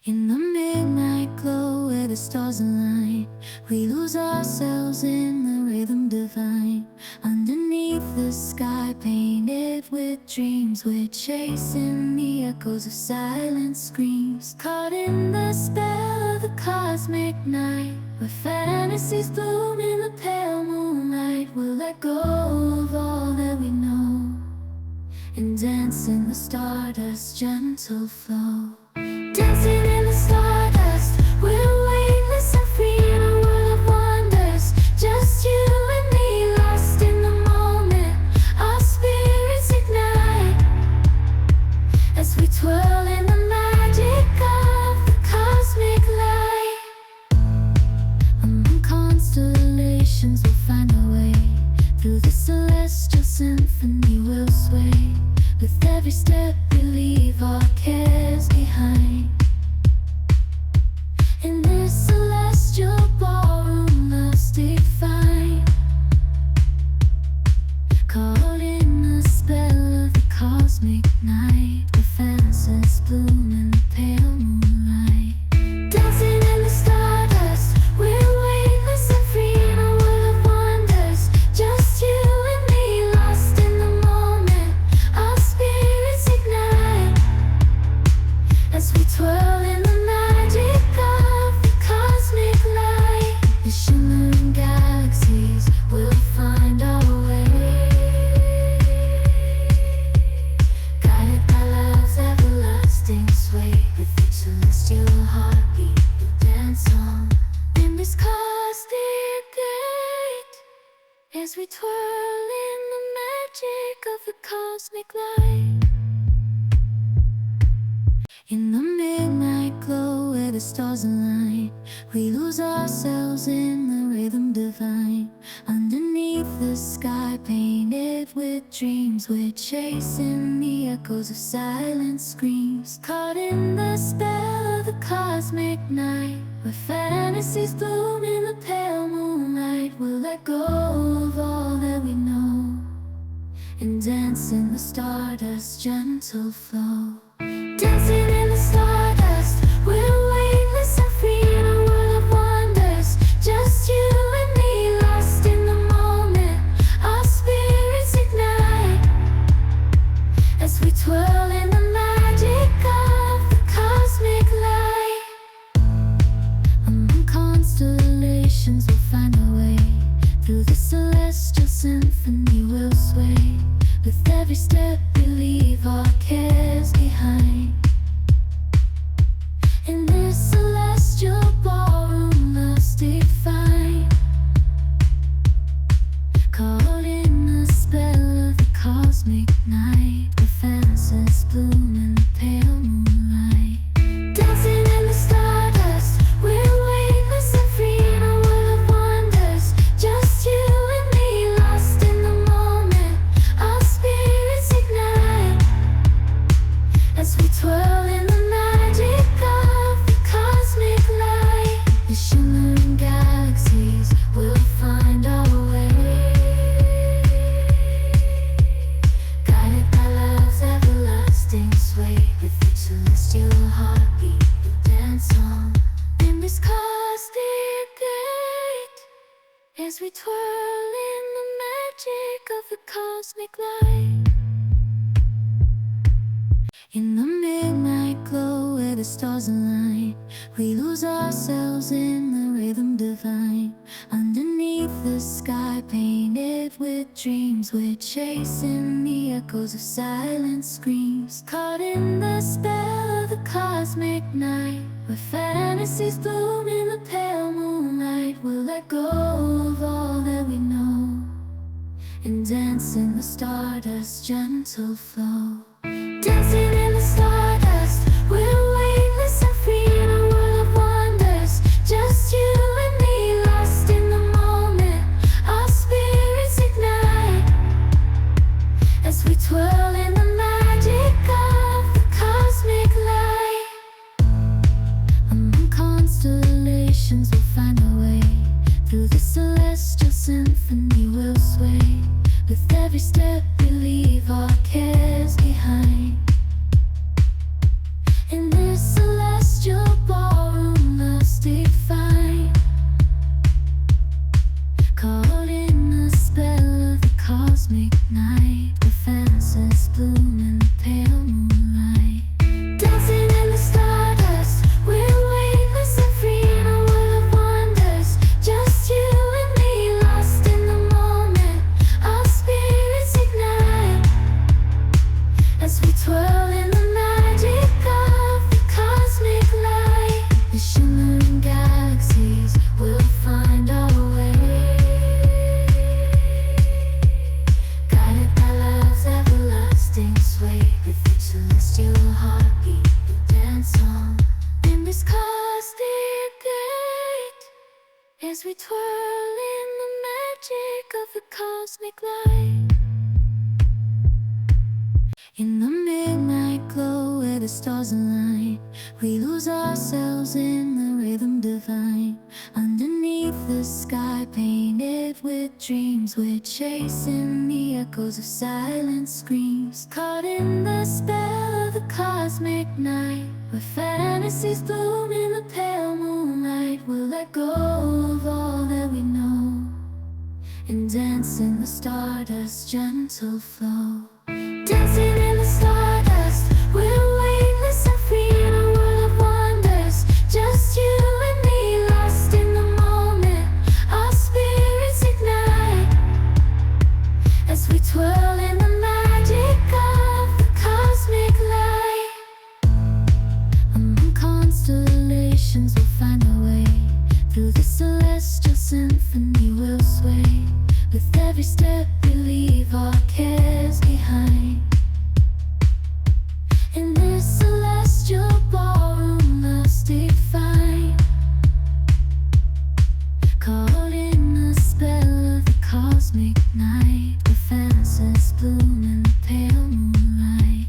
In the midnight glow where the stars align, we lose ourselves in the rhythm divine. Underneath the sky painted with dreams, we're chasing the echoes of silent screams. Caught in the spell of the cosmic night, where fantasies bloom in the pale moonlight. We'll let go of all that we know and dance in the stardust's gentle flow. Dancing in the stardust, we're weightless and free in a world of wonders. Just you and me, lost in the moment. Our spirits ignite as we twirl in the magic of the cosmic light. Among constellations, we'll find our way. Through the celestial symphony, we'll sway. With every step, we leave our cares behind. In this celestial ballroom, love's defined. Caught in the spell of the cosmic night, where fantasies bloom in the pale moonlight. Dancing in the stardust, we're weightless and free in a world of wonders. Just you and me, lost in the moment. Our spirits ignite as we twirl in the magic of the cosmic light. The shimmering galaxies will find our way, guided by love's everlasting sway. With each celestial heartbeat, we dance on in this cosmic gate, as we twirl in the magic of the cosmic light. In the midnight glow where the stars align, we lose ourselves in the rhythm divine. Underneath the sky painted with dreams, we're chasing the echoes of silent screams. Caught in the spell of the cosmic night, where fantasies bloom in the pale moonlight. We'll let go of all that we know and dance in the stardust's gentle flow. Dancing in the stardust, we're weightless and free in a world of wonders. Just you and me, lost in the moment. Our spirits ignite as we twirl in the magic of the cosmic light. Among constellations, we'll find our way. Through the celestial symphony, we'll sway. With every step, we leave our cares behind. In this celestial ballroom, love's defined. Caught in the spell of the cosmic night, where fantasies bloom in the pale moonlight. Dancing in the stardust, we're weightless and free in a world of wonders. Just you and me, lost in the moment. Our spirits ignite as we twirl in the magic of the cosmic light. The shimmering galaxies will find our way, guided by love's everlasting sway. With each celestial heartbeat, we dance on in this cosmic gate, as we twirl in the magic of the cosmic light. In the midnight glow where the stars align, we lose ourselves in the rhythm divine. Underneath the sky painted with dreams, we're chasing the echoes of silent screams. Caught in the spell of the cosmic night, where fantasies bloom in the pale moonlight. We'll let go of all that we know and dance in the stardust's gentle flow. Dancing in the stardust, we're weightless and free in a world of wonders. Just you and me, lost in the moment. Our spirits ignite as we twirl in the magic of the cosmic light. Among constellations, we'll find our way. Through the celestial symphony, we'll sway. With every step, we leave our cares behind. In this celestial as we twirl in the magic of the cosmic light. In the midnight glow where the stars align, we lose ourselves in the rhythm divine. Underneath the sky painted with dreams, we're chasing the echoes of silent screams. Caught in the spell of the cosmic night, where fantasies bloom in the pale moonlight. We'll let go of all that we know and dance in the stardust's gentle flow. Dancing in the stardust, we're weightless and free in a world of wonders. Just you and me, lost in the moment. Our spirits ignite as we twirl in the magic of the cosmic light. Among constellations we'll find our way. Through the celestial symphony we'll sway. With every step we leave our cares behind. In this celestial ballroom, love's defined. Caught in the spell of the cosmic night, where fantasies bloom in the pale moonlight.